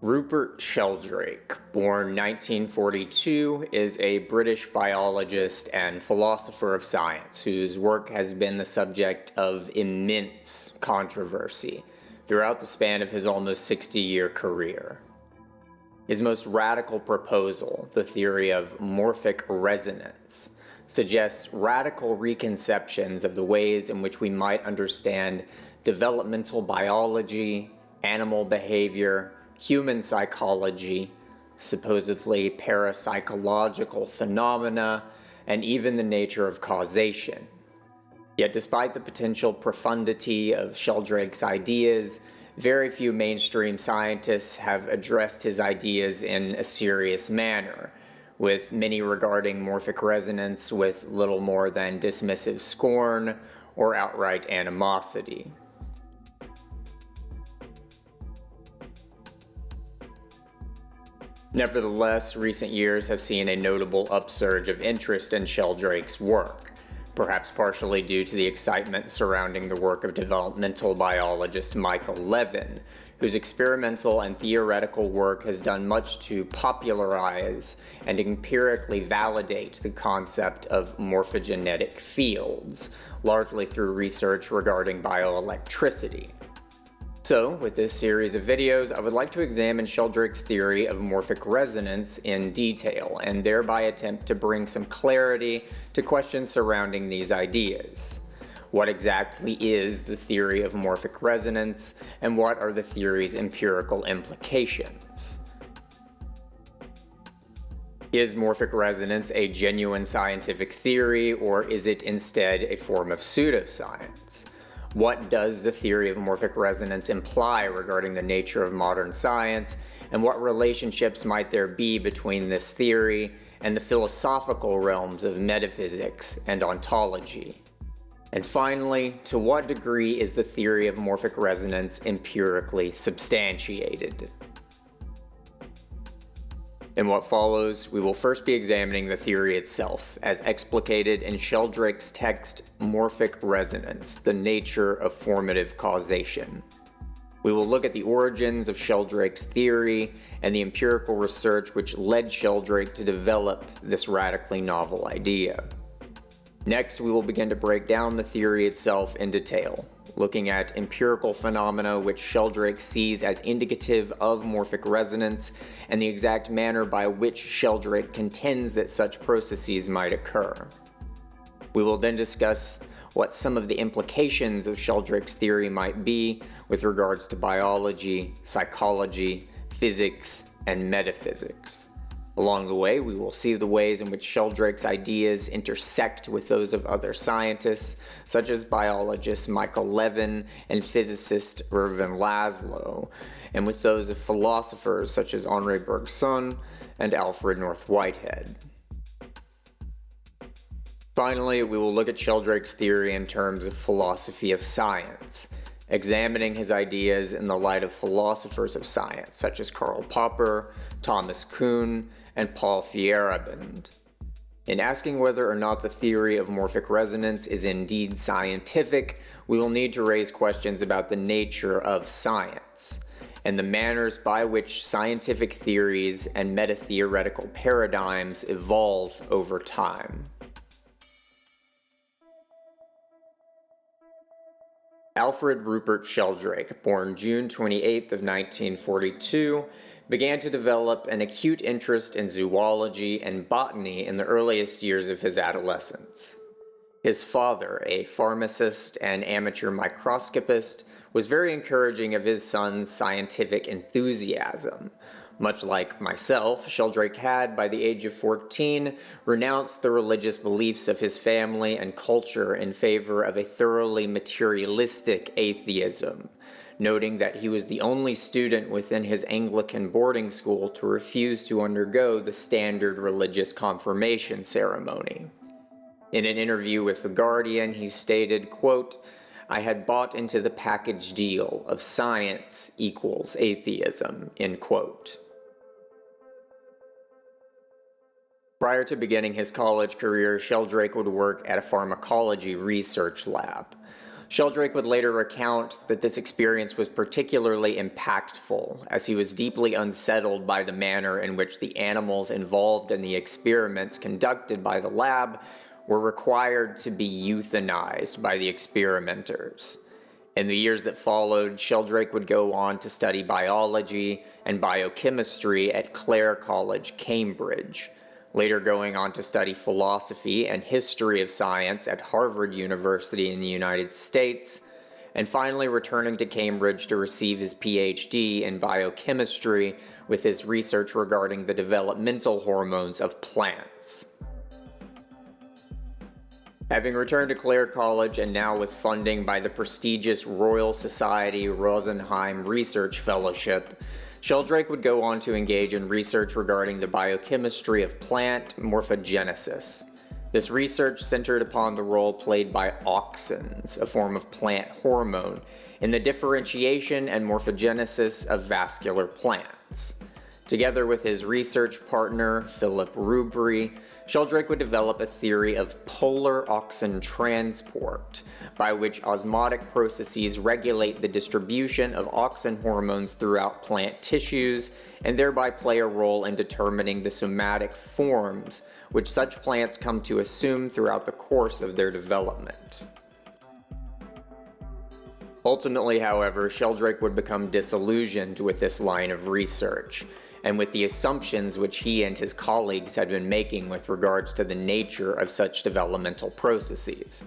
Rupert Sheldrake, born 1942, is a British biologist and philosopher of science whose work has been the subject of immense controversy throughout the span of his almost 60-year career. His most radical proposal, the theory of Morphic Resonance, suggests radical reconceptions of the ways in which we might understand developmental biology, animal behavior, human psychology, supposedly parapsychological phenomena, and even the nature of causation. Yet despite the potential profundity of Sheldrake's ideas, very few mainstream scientists have addressed his ideas in a serious manner, with many regarding morphic resonance with little more than dismissive scorn or outright animosity. Nevertheless, recent years have seen a notable upsurge of interest in Sheldrake's work, perhaps partially due to the excitement surrounding the work of developmental biologist Michael Levin, whose experimental and theoretical work has done much to popularize and empirically validate the concept of morphogenetic fields, largely through research regarding bioelectricity. So, with this series of videos, I would like to examine Sheldrake's theory of morphic resonance in detail, and thereby attempt to bring some clarity to questions surrounding these ideas. What exactly is the theory of morphic resonance, and what are the theory's empirical implications? Is morphic resonance a genuine scientific theory, or is it instead a form of pseudoscience? What does the theory of morphic resonance imply regarding the nature of modern science, and what relationships might there be between this theory and the philosophical realms of metaphysics and ontology? And finally, to what degree is the theory of morphic resonance empirically substantiated? In what follows, we will first be examining the theory itself, as explicated in Sheldrake's text Morphic Resonance, the Nature of Formative Causation. We will look at the origins of Sheldrake's theory and the empirical research which led Sheldrake to develop this radically novel idea. Next, we will begin to break down the theory itself in detail, looking at empirical phenomena which Sheldrake sees as indicative of morphic resonance and the exact manner by which Sheldrake contends that such processes might occur. We will then discuss what some of the implications of Sheldrake's theory might be with regards to biology, psychology, physics, and metaphysics. Along the way, we will see the ways in which Sheldrake's ideas intersect with those of other scientists, such as biologist Michael Levin and physicist Erwin Laszlo, and with those of philosophers such as Henri Bergson and Alfred North Whitehead. Finally, we will look at Sheldrake's theory in terms of philosophy of science, examining his ideas in the light of philosophers of science such as Karl Popper, Thomas Kuhn, and Paul Feyerabend. In asking whether or not the theory of morphic resonance is indeed scientific, we will need to raise questions about the nature of science, and the manners by which scientific theories and meta-theoretical paradigms evolve over time. Alfred Rupert Sheldrake, born June 28th of 1942, began to develop an acute interest in zoology and botany in the earliest years of his adolescence. His father, a pharmacist and amateur microscopist, was very encouraging of his son's scientific enthusiasm. Much like myself, Sheldrake had, by the age of 14, renounced the religious beliefs of his family and culture in favor of a thoroughly materialistic atheism, noting that he was the only student within his Anglican boarding school to refuse to undergo the standard religious confirmation ceremony. In an interview with The Guardian, he stated, quote, "I had bought into the package deal of science equals atheism," end quote. Prior to beginning his college career, Sheldrake would work at a pharmacology research lab. Sheldrake would later recount that this experience was particularly impactful, as he was deeply unsettled by the manner in which the animals involved in the experiments conducted by the lab were required to be euthanized by the experimenters. In the years that followed, Sheldrake would go on to study biology and biochemistry at Clare College, Cambridge, later going on to study philosophy and history of science at Harvard University in the United States, and finally returning to Cambridge to receive his PhD in biochemistry with his research regarding the developmental hormones of plants. Having returned to Clare College and now with funding by the prestigious Royal Society Rosenheim Research Fellowship, Sheldrake would go on to engage in research regarding the biochemistry of plant morphogenesis. This research centered upon the role played by auxins, a form of plant hormone, in the differentiation and morphogenesis of vascular plants. Together with his research partner, Philip Rubry, Sheldrake would develop a theory of polar auxin transport, by which osmotic processes regulate the distribution of auxin hormones throughout plant tissues, and thereby play a role in determining the somatic forms which such plants come to assume throughout the course of their development. Ultimately, however, Sheldrake would become disillusioned with this line of research, and with the assumptions which he and his colleagues had been making with regards to the nature of such developmental processes.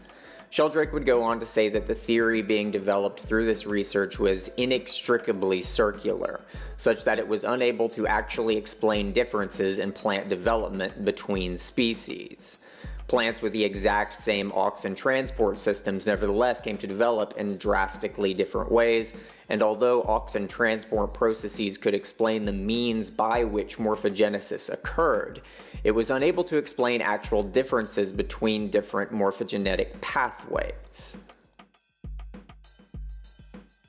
Sheldrake would go on to say that the theory being developed through this research was inextricably circular, such that it was unable to actually explain differences in plant development between species. Plants with the exact same auxin transport systems nevertheless came to develop in drastically different ways, and although auxin transport processes could explain the means by which morphogenesis occurred, it was unable to explain actual differences between different morphogenetic pathways.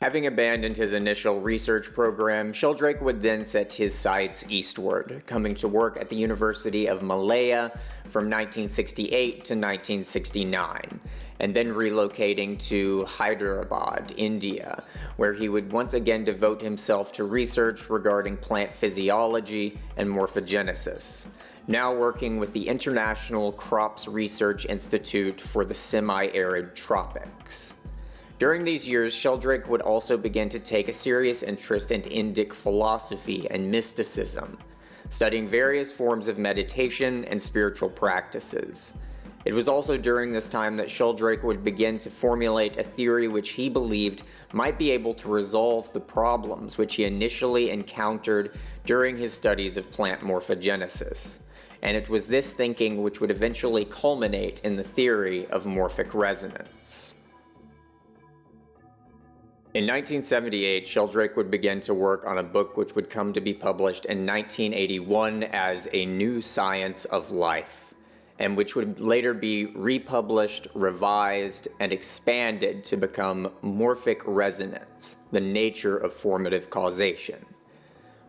Having abandoned his initial research program, Sheldrake would then set his sights eastward, coming to work at the University of Malaya from 1968 to 1969, and then relocating to Hyderabad, India, where he would once again devote himself to research regarding plant physiology and morphogenesis, now working with the International Crops Research Institute for the Semi-Arid Tropics. During these years, Sheldrake would also begin to take a serious interest in Indic philosophy and mysticism, studying various forms of meditation and spiritual practices. It was also during this time that Sheldrake would begin to formulate a theory which he believed might be able to resolve the problems which he initially encountered during his studies of plant morphogenesis. And it was this thinking which would eventually culminate in the theory of morphic resonance. In 1978, Sheldrake would begin to work on a book which would come to be published in 1981 as A New Science of Life, and which would later be republished, revised, and expanded to become Morphic Resonance, the Nature of Formative Causation.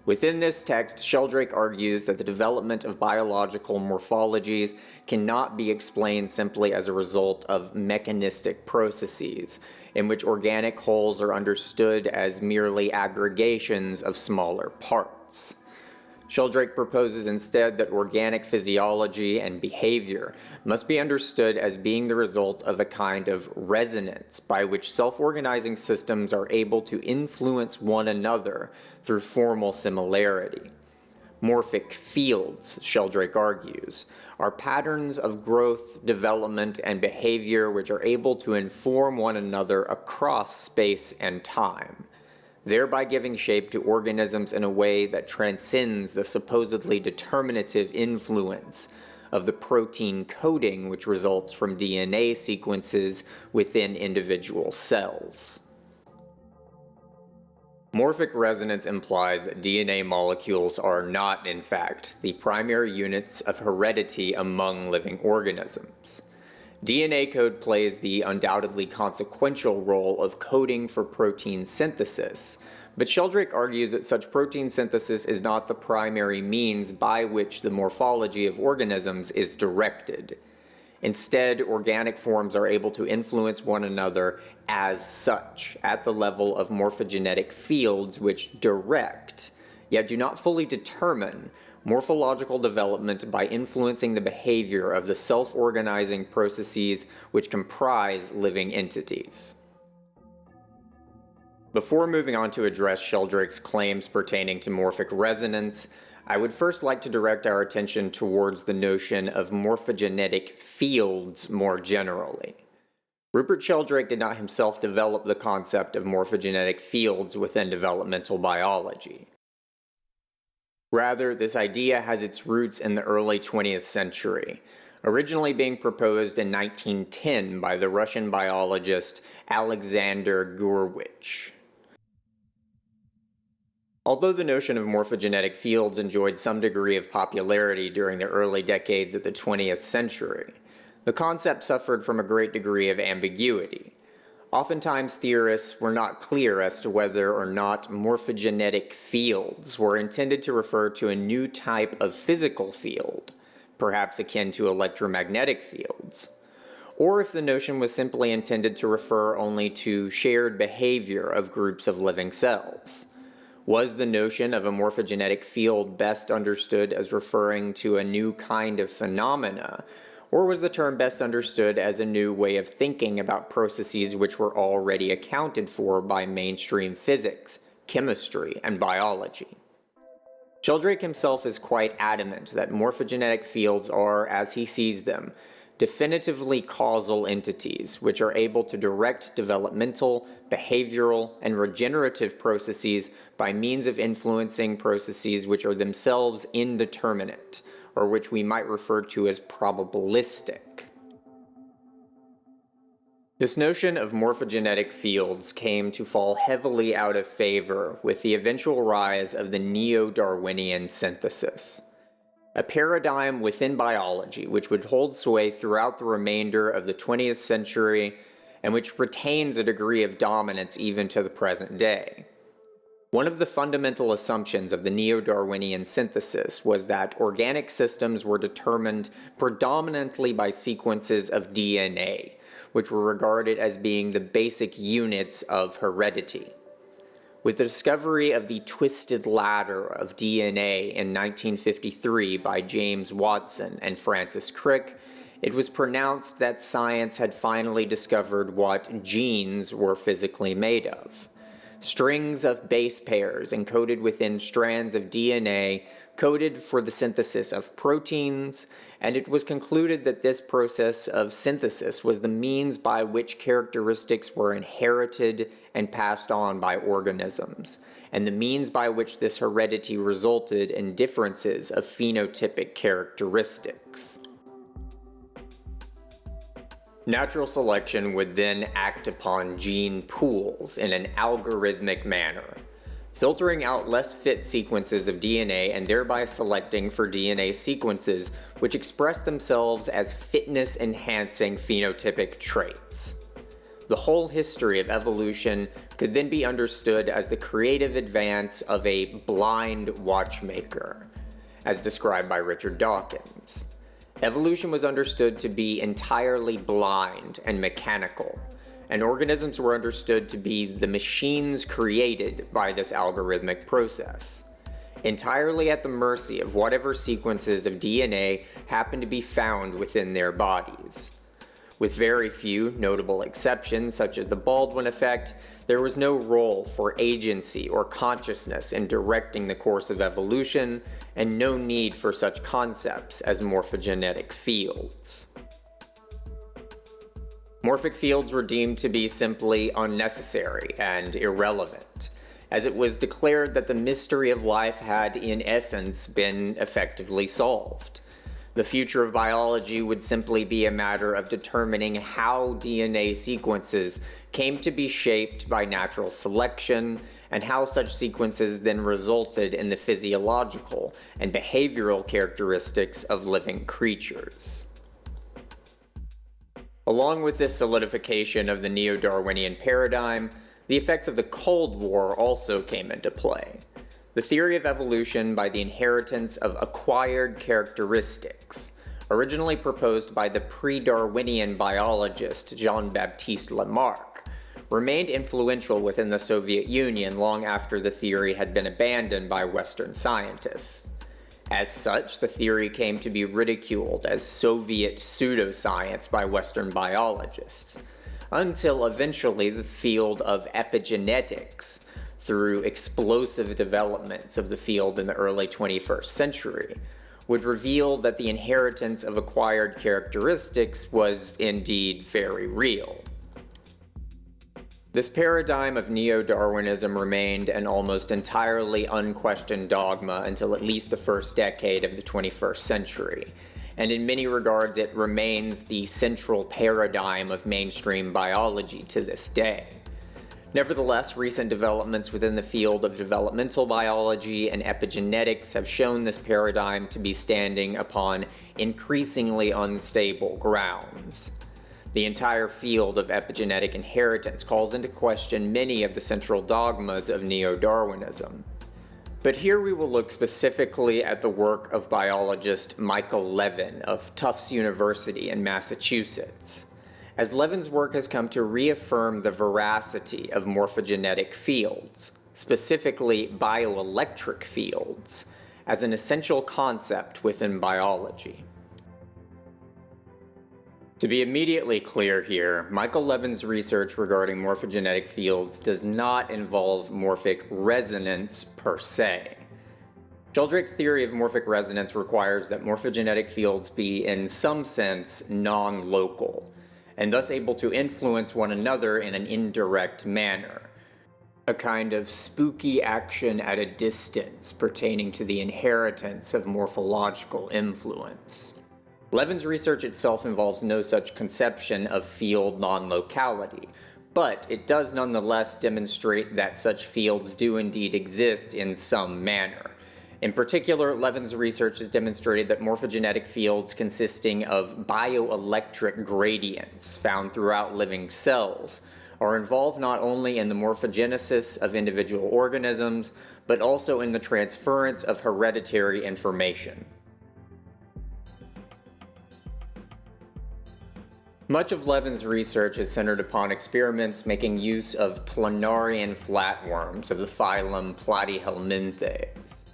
Within this text, Sheldrake argues that the development of biological morphologies cannot be explained simply as a result of mechanistic processes, in which organic wholes are understood as merely aggregations of smaller parts. Sheldrake proposes instead that organic physiology and behavior must be understood as being the result of a kind of resonance by which self-organizing systems are able to influence one another through formal similarity. Morphic fields, Sheldrake argues, are patterns of growth, development, and behavior which are able to inform one another across space and time, thereby giving shape to organisms in a way that transcends the supposedly determinative influence of the protein coding which results from DNA sequences within individual cells. Morphic resonance implies that DNA molecules are not, in fact, the primary units of heredity among living organisms. DNA code plays the undoubtedly consequential role of coding for protein synthesis, but Sheldrake argues that such protein synthesis is not the primary means by which the morphology of organisms is directed. Instead, organic forms are able to influence one another as such, at the level of morphogenetic fields which direct, yet do not fully determine, morphological development by influencing the behavior of the self-organizing processes which comprise living entities. Before moving on to address Sheldrake's claims pertaining to morphic resonance, I would first like to direct our attention towards the notion of morphogenetic fields more generally. Rupert Sheldrake did not himself develop the concept of morphogenetic fields within developmental biology. Rather, this idea has its roots in the early 20th century, originally being proposed in 1910 by the Russian biologist Alexander Gurevich. Although the notion of morphogenetic fields enjoyed some degree of popularity during the early decades of the 20th century, the concept suffered from a great degree of ambiguity. Oftentimes, theorists were not clear as to whether or not morphogenetic fields were intended to refer to a new type of physical field, perhaps akin to electromagnetic fields, or if the notion was simply intended to refer only to shared behavior of groups of living cells. Was the notion of a morphogenetic field best understood as referring to a new kind of phenomena, or was the term best understood as a new way of thinking about processes which were already accounted for by mainstream physics, chemistry, and biology? Sheldrake himself is quite adamant that morphogenetic fields are, as he sees them, definitively causal entities which are able to direct developmental, behavioral, and regenerative processes by means of influencing processes which are themselves indeterminate, or which we might refer to as probabilistic. This notion of morphogenetic fields came to fall heavily out of favor with the eventual rise of the neo-Darwinian synthesis, a paradigm within biology which would hold sway throughout the remainder of the 20th century and which retains a degree of dominance even to the present day. One of the fundamental assumptions of the neo-Darwinian synthesis was that organic systems were determined predominantly by sequences of DNA, which were regarded as being the basic units of heredity. With the discovery of the twisted ladder of DNA in 1953 by James Watson and Francis Crick, it was pronounced that science had finally discovered what genes were physically made of. Strings of base pairs encoded within strands of DNA coded for the synthesis of proteins, and it was concluded that this process of synthesis was the means by which characteristics were inherited and passed on by organisms, and the means by which this heredity resulted in differences of phenotypic characteristics. Natural selection would then act upon gene pools in an algorithmic manner, filtering out less fit sequences of DNA and thereby selecting for DNA sequences which express themselves as fitness-enhancing phenotypic traits. The whole history of evolution could then be understood as the creative advance of a blind watchmaker, as described by Richard Dawkins. Evolution was understood to be entirely blind and mechanical, and organisms were understood to be the machines created by this algorithmic process, entirely at the mercy of whatever sequences of DNA happened to be found within their bodies. With very few notable exceptions, such as the Baldwin effect, there was no role for agency or consciousness in directing the course of evolution, and no need for such concepts as morphogenetic fields. Morphic fields were deemed to be simply unnecessary and irrelevant, as it was declared that the mystery of life had in essence been effectively solved. The future of biology would simply be a matter of determining how DNA sequences came to be shaped by natural selection, and how such sequences then resulted in the physiological and behavioral characteristics of living creatures. Along with this solidification of the neo-Darwinian paradigm, the effects of the Cold War also came into play. The theory of evolution by the inheritance of acquired characteristics, originally proposed by the pre-Darwinian biologist Jean-Baptiste Lamarck, remained influential within the Soviet Union long after the theory had been abandoned by Western scientists. As such, the theory came to be ridiculed as Soviet pseudoscience by Western biologists, until eventually the field of epigenetics, through explosive developments of the field in the early 21st century, would reveal that the inheritance of acquired characteristics was indeed very real. This paradigm of neo-Darwinism remained an almost entirely unquestioned dogma until at least the first decade of the 21st century, and in many regards it remains the central paradigm of mainstream biology to this day. Nevertheless, recent developments within the field of developmental biology and epigenetics have shown this paradigm to be standing upon increasingly unstable grounds. The entire field of epigenetic inheritance calls into question many of the central dogmas of neo-Darwinism. But here we will look specifically at the work of biologist Michael Levin of Tufts University in Massachusetts, as Levin's work has come to reaffirm the veracity of morphogenetic fields, specifically bioelectric fields, as an essential concept within biology. To be immediately clear here, Michael Levin's research regarding morphogenetic fields does not involve morphic resonance per se. Sheldrake's theory of morphic resonance requires that morphogenetic fields be, in some sense, non-local, and thus able to influence one another in an indirect manner. A kind of spooky action at a distance pertaining to the inheritance of morphological influence. Levin's research itself involves no such conception of field non-locality, but it does nonetheless demonstrate that such fields do indeed exist in some manner. In particular, Levin's research has demonstrated that morphogenetic fields consisting of bioelectric gradients found throughout living cells are involved not only in the morphogenesis of individual organisms, but also in the transference of hereditary information. Much of Levin's research is centered upon experiments making use of planarian flatworms of the phylum Platyhelminthes.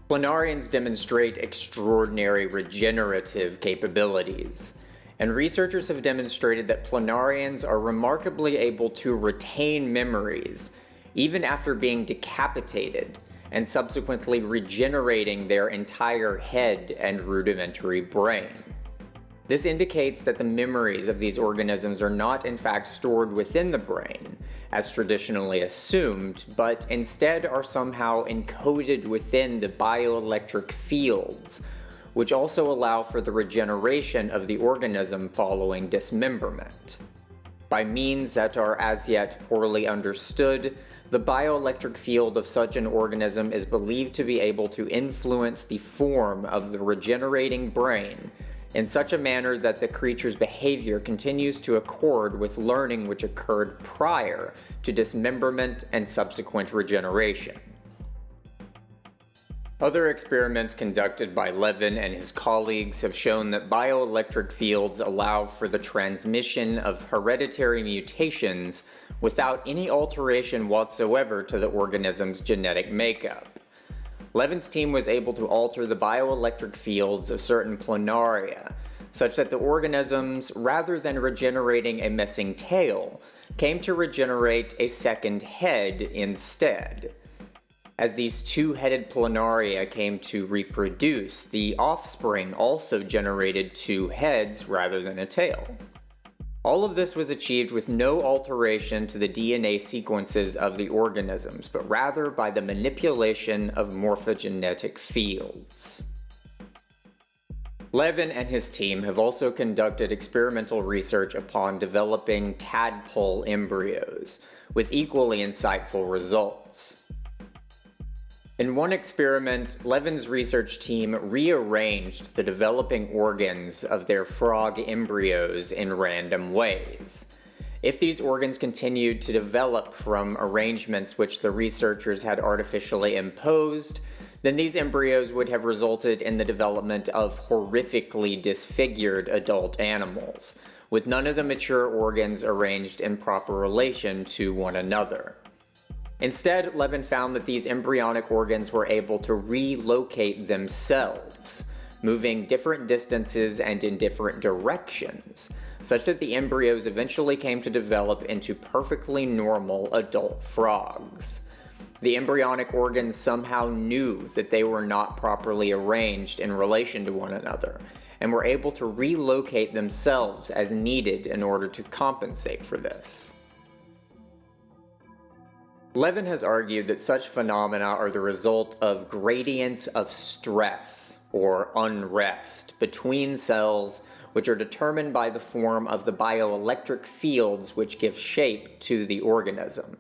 Planarians demonstrate extraordinary regenerative capabilities, and researchers have demonstrated that planarians are remarkably able to retain memories even after being decapitated and subsequently regenerating their entire head and rudimentary brain. This indicates that the memories of these organisms are not in fact stored within the brain, as traditionally assumed, but instead are somehow encoded within the bioelectric fields, which also allow for the regeneration of the organism following dismemberment. By means that are as yet poorly understood, the bioelectric field of such an organism is believed to be able to influence the form of the regenerating brain in such a manner that the creature's behavior continues to accord with learning which occurred prior to dismemberment and subsequent regeneration. Other experiments conducted by Levin and his colleagues have shown that bioelectric fields allow for the transmission of hereditary mutations without any alteration whatsoever to the organism's genetic makeup. Levin's team was able to alter the bioelectric fields of certain planaria, such that the organisms, rather than regenerating a missing tail, came to regenerate a second head instead. As these two-headed planaria came to reproduce, the offspring also generated two heads rather than a tail. All of this was achieved with no alteration to the DNA sequences of the organisms, but rather by the manipulation of morphogenetic fields. Levin and his team have also conducted experimental research upon developing tadpole embryos, with equally insightful results. In one experiment, Levin's research team rearranged the developing organs of their frog embryos in random ways. If these organs continued to develop from arrangements which the researchers had artificially imposed, then these embryos would have resulted in the development of horrifically disfigured adult animals, with none of the mature organs arranged in proper relation to one another. Instead, Levin found that these embryonic organs were able to relocate themselves, moving different distances and in different directions, such that the embryos eventually came to develop into perfectly normal adult frogs. The embryonic organs somehow knew that they were not properly arranged in relation to one another, and were able to relocate themselves as needed in order to compensate for this. Levin has argued that such phenomena are the result of gradients of stress, or unrest, between cells, which are determined by the form of the bioelectric fields which give shape to the organism.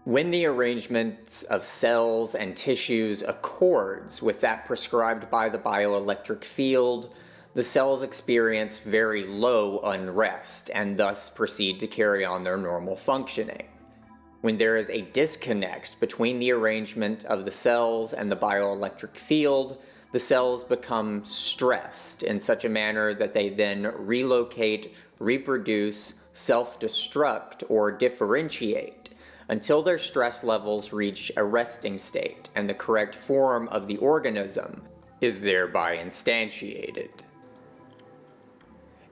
When the arrangement of cells and tissues accords with that prescribed by the bioelectric field, the cells experience very low unrest and thus proceed to carry on their normal functioning. When there is a disconnect between the arrangement of the cells and the bioelectric field, the cells become stressed in such a manner that they then relocate, reproduce, self-destruct, or differentiate until their stress levels reach a resting state and the correct form of the organism is thereby instantiated.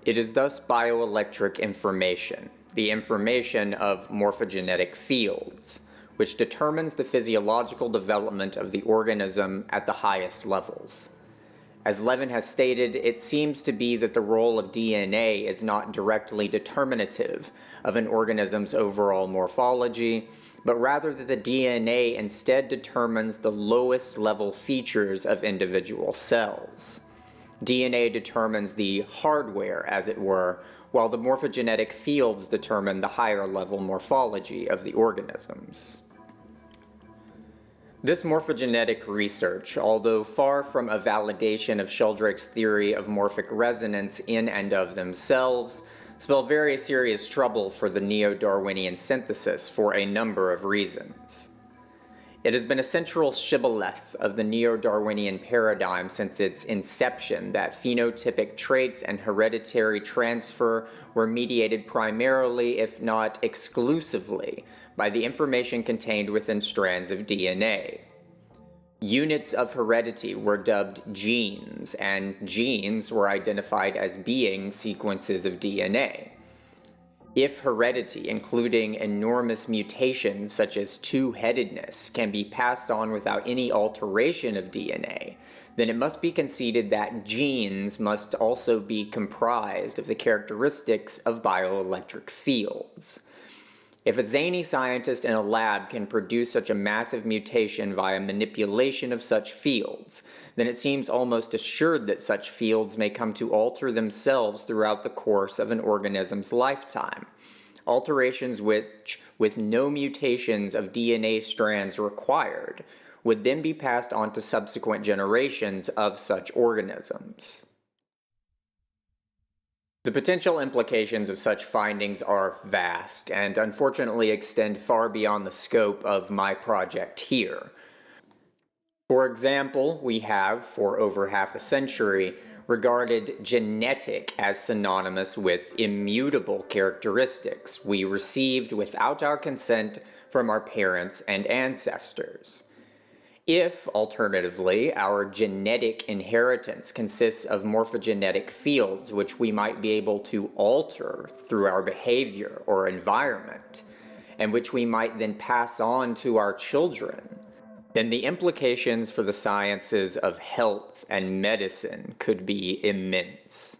It is thus bioelectric information, the information of morphogenetic fields, which determines the physiological development of the organism at the highest levels. As Levin has stated, it seems to be that the role of DNA is not directly determinative of an organism's overall morphology, but rather that the DNA instead determines the lowest level features of individual cells. DNA determines the hardware, as it were, while the morphogenetic fields determine the higher level morphology of the organisms. This morphogenetic research, although far from a validation of Sheldrake's theory of morphic resonance in and of themselves, spell very serious trouble for the neo-Darwinian synthesis for a number of reasons. It has been a central shibboleth of the neo-Darwinian paradigm since its inception that phenotypic traits and hereditary transfer were mediated primarily, if not exclusively, by the information contained within strands of DNA. Units of heredity were dubbed genes, and genes were identified as being sequences of DNA. If heredity, including enormous mutations such as two-headedness, can be passed on without any alteration of DNA, then it must be conceded that genes must also be comprised of the characteristics of bioelectric fields. If a zany scientist in a lab can produce such a massive mutation via manipulation of such fields, then it seems almost assured that such fields may come to alter themselves throughout the course of an organism's lifetime. Alterations which, with no mutations of DNA strands required, would then be passed on to subsequent generations of such organisms. The potential implications of such findings are vast, and unfortunately extend far beyond the scope of my project here. For example, we have, for over half a century, regarded genetic as synonymous with immutable characteristics we received without our consent from our parents and ancestors. If, alternatively, our genetic inheritance consists of morphogenetic fields which we might be able to alter through our behavior or environment, and which we might then pass on to our children, then the implications for the sciences of health and medicine could be immense.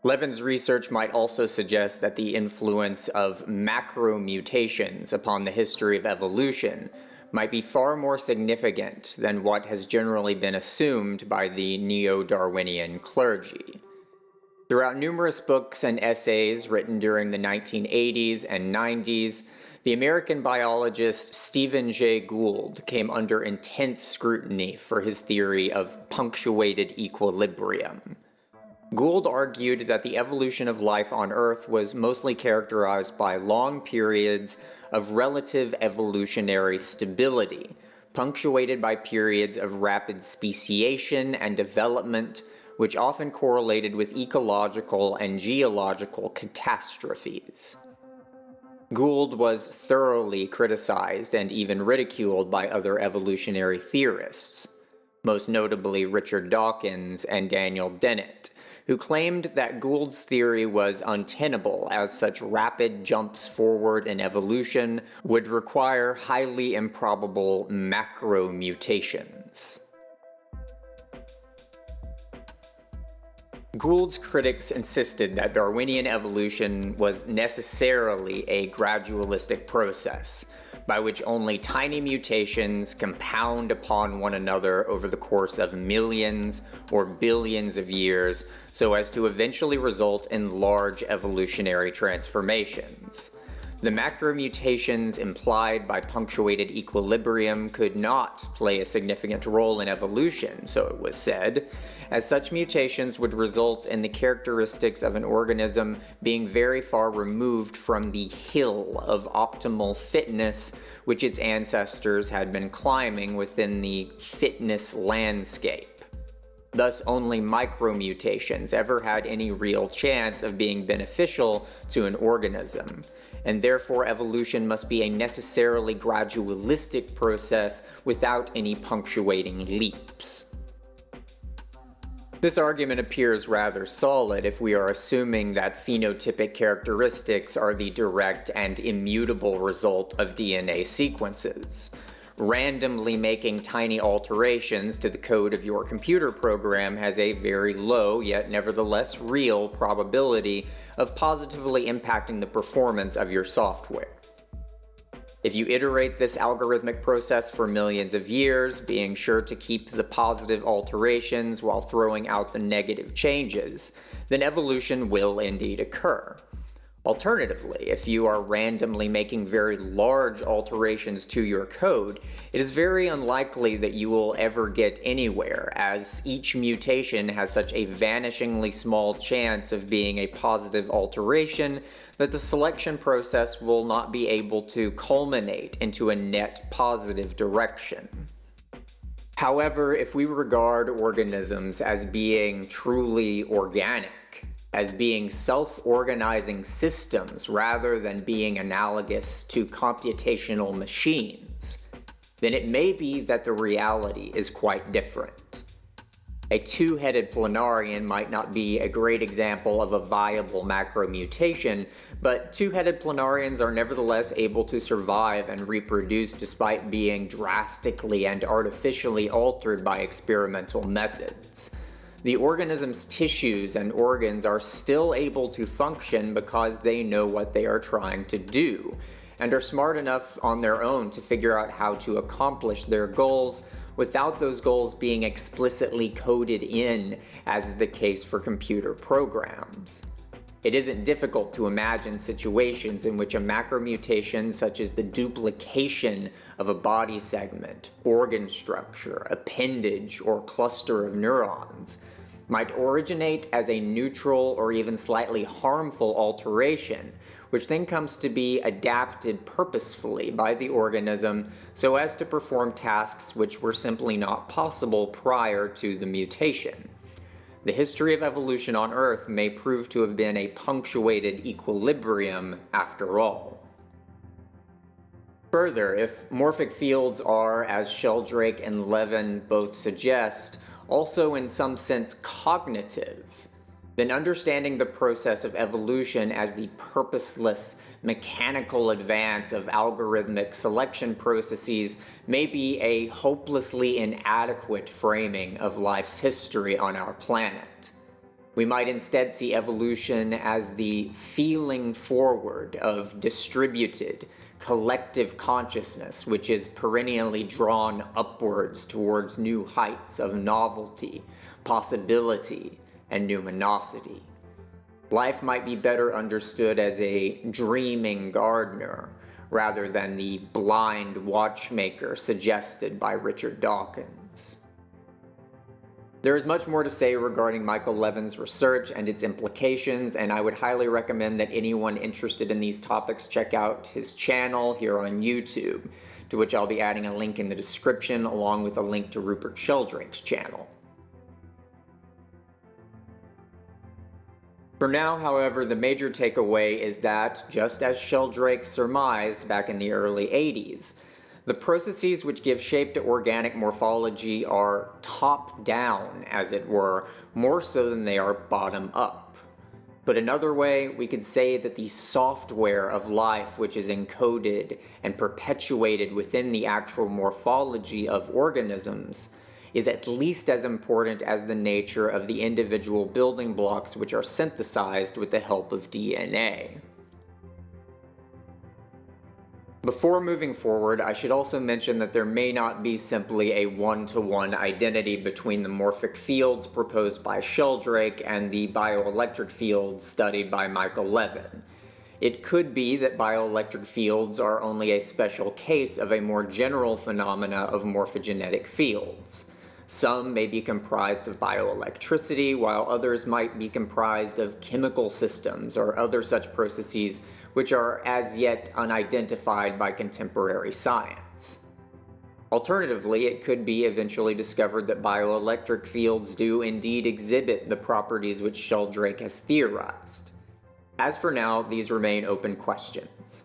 Levin's research might also suggest that the influence of macromutations upon the history of evolution might be far more significant than what has generally been assumed by the neo-Darwinian clergy. Throughout numerous books and essays written during the 1980s and 90s, the American biologist Stephen Jay Gould came under intense scrutiny for his theory of punctuated equilibrium. Gould argued that the evolution of life on Earth was mostly characterized by long periods of relative evolutionary stability, punctuated by periods of rapid speciation and development, which often correlated with ecological and geological catastrophes. Gould was thoroughly criticized and even ridiculed by other evolutionary theorists, most notably Richard Dawkins and Daniel Dennett, who claimed that Gould's theory was untenable as such rapid jumps forward in evolution would require highly improbable macro-mutations. Gould's critics insisted that Darwinian evolution was necessarily a gradualistic process, by which only tiny mutations compound upon one another over the course of millions or billions of years so as to eventually result in large evolutionary transformations. The macromutations implied by punctuated equilibrium could not play a significant role in evolution, so it was said, as such mutations would result in the characteristics of an organism being very far removed from the hill of optimal fitness which its ancestors had been climbing within the fitness landscape. Thus, only micromutations ever had any real chance of being beneficial to an organism, and therefore evolution must be a necessarily gradualistic process without any punctuating leaps. This argument appears rather solid if we are assuming that phenotypic characteristics are the direct and immutable result of DNA sequences. Randomly making tiny alterations to the code of your computer program has a very low, yet nevertheless real, probability of positively impacting the performance of your software. If you iterate this algorithmic process for millions of years, being sure to keep the positive alterations while throwing out the negative changes, then evolution will indeed occur. Alternatively, if you are randomly making very large alterations to your code, it is very unlikely that you will ever get anywhere, as each mutation has such a vanishingly small chance of being a positive alteration that the selection process will not be able to culminate into a net positive direction. However, if we regard organisms as being truly organic, as being self-organizing systems rather than being analogous to computational machines, then it may be that the reality is quite different. A two-headed planarian might not be a great example of a viable macromutation, but two-headed planarians are nevertheless able to survive and reproduce despite being drastically and artificially altered by experimental methods. The organism's tissues and organs are still able to function because they know what they are trying to do, and are smart enough on their own to figure out how to accomplish their goals without those goals being explicitly coded in, as is the case for computer programs. It isn't difficult to imagine situations in which a macromutation such as the duplication of a body segment, organ structure, appendage, or cluster of neurons might originate as a neutral or even slightly harmful alteration, which then comes to be adapted purposefully by the organism so as to perform tasks which were simply not possible prior to the mutation. The history of evolution on Earth may prove to have been a punctuated equilibrium after all. Further, if morphic fields are, as Sheldrake and Levin both suggest, also in some sense cognitive, then understanding the process of evolution as the purposeless, mechanical advance of algorithmic selection processes may be a hopelessly inadequate framing of life's history on our planet. We might instead see evolution as the feeling forward of distributed, collective consciousness which is perennially drawn upwards towards new heights of novelty, possibility, and numinosity. Life might be better understood as a dreaming gardener, rather than the blind watchmaker suggested by Richard Dawkins. There is much more to say regarding Michael Levin's research and its implications, and I would highly recommend that anyone interested in these topics check out his channel here on YouTube, to which I'll be adding a link in the description along with a link to Rupert Sheldrake's channel. For now, however, the major takeaway is that, just as Sheldrake surmised back in the early 80s, the processes which give shape to organic morphology are top-down, as it were, more so than they are bottom-up. Put another way, we could say that the software of life which is encoded and perpetuated within the actual morphology of organisms is at least as important as the nature of the individual building blocks which are synthesized with the help of DNA. Before moving forward, I should also mention that there may not be simply a one-to-one identity between the morphic fields proposed by Sheldrake and the bioelectric fields studied by Michael Levin. It could be that bioelectric fields are only a special case of a more general phenomena of morphogenetic fields. Some may be comprised of bioelectricity, while others might be comprised of chemical systems or other such processes which are as yet unidentified by contemporary science. Alternatively, it could be eventually discovered that bioelectric fields do indeed exhibit the properties which Sheldrake has theorized. As for now, these remain open questions.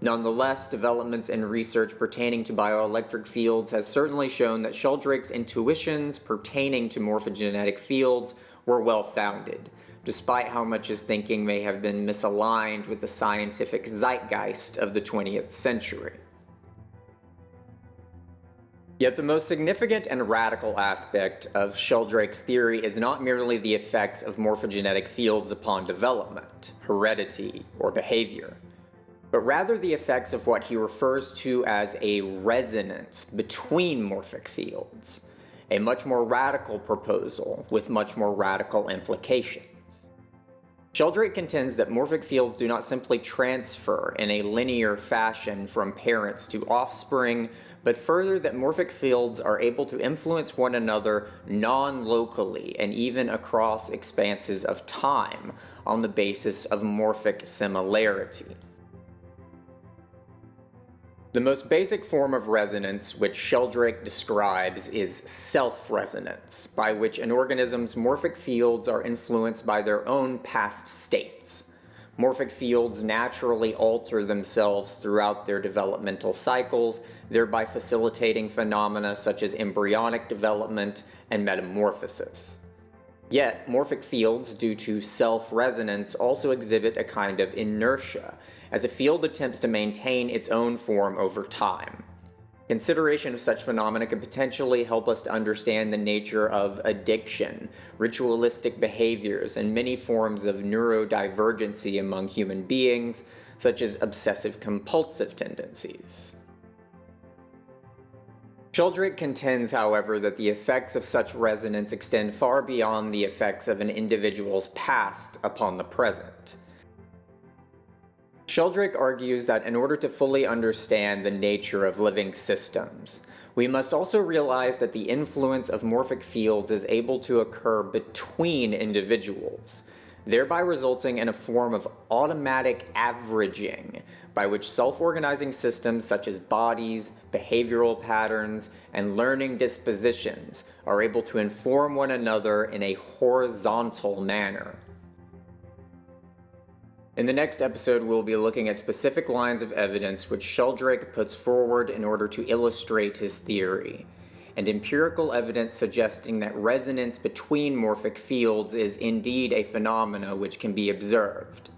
Nonetheless, developments in research pertaining to bioelectric fields has certainly shown that Sheldrake's intuitions pertaining to morphogenetic fields were well-founded, despite how much his thinking may have been misaligned with the scientific zeitgeist of the 20th century. Yet the most significant and radical aspect of Sheldrake's theory is not merely the effects of morphogenetic fields upon development, heredity, or behavior, but rather the effects of what he refers to as a resonance between morphic fields, a much more radical proposal with much more radical implications. Sheldrake contends that morphic fields do not simply transfer in a linear fashion from parents to offspring, but further that morphic fields are able to influence one another non-locally and even across expanses of time on the basis of morphic similarity. The most basic form of resonance which Sheldrake describes is self-resonance, by which an organism's morphic fields are influenced by their own past states. Morphic fields naturally alter themselves throughout their developmental cycles, thereby facilitating phenomena such as embryonic development and metamorphosis. Yet, morphic fields, due to self-resonance, also exhibit a kind of inertia, as a field attempts to maintain its own form over time. Consideration of such phenomena could potentially help us to understand the nature of addiction, ritualistic behaviors, and many forms of neurodivergency among human beings, such as obsessive-compulsive tendencies. Sheldrake contends, however, that the effects of such resonance extend far beyond the effects of an individual's past upon the present. Sheldrake argues that in order to fully understand the nature of living systems, we must also realize that the influence of morphic fields is able to occur between individuals, thereby resulting in a form of automatic averaging, by which self-organizing systems such as bodies, behavioral patterns, and learning dispositions are able to inform one another in a horizontal manner. In the next episode, we'll be looking at specific lines of evidence which Sheldrake puts forward in order to illustrate his theory, and empirical evidence suggesting that resonance between morphic fields is indeed a phenomena which can be observed.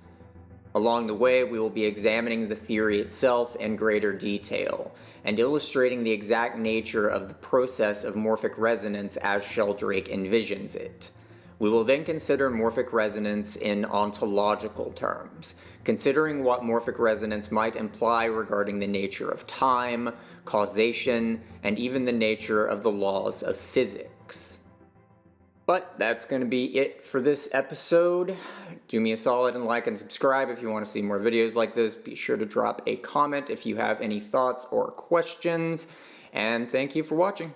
Along the way, we will be examining the theory itself in greater detail, and illustrating the exact nature of the process of morphic resonance as Sheldrake envisions it. We will then consider morphic resonance in ontological terms, considering what morphic resonance might imply regarding the nature of time, causation, and even the nature of the laws of physics. But that's going to be it for this episode. Do me a solid and like and subscribe if you want to see more videos like this. Be sure to drop a comment if you have any thoughts or questions, and thank you for watching.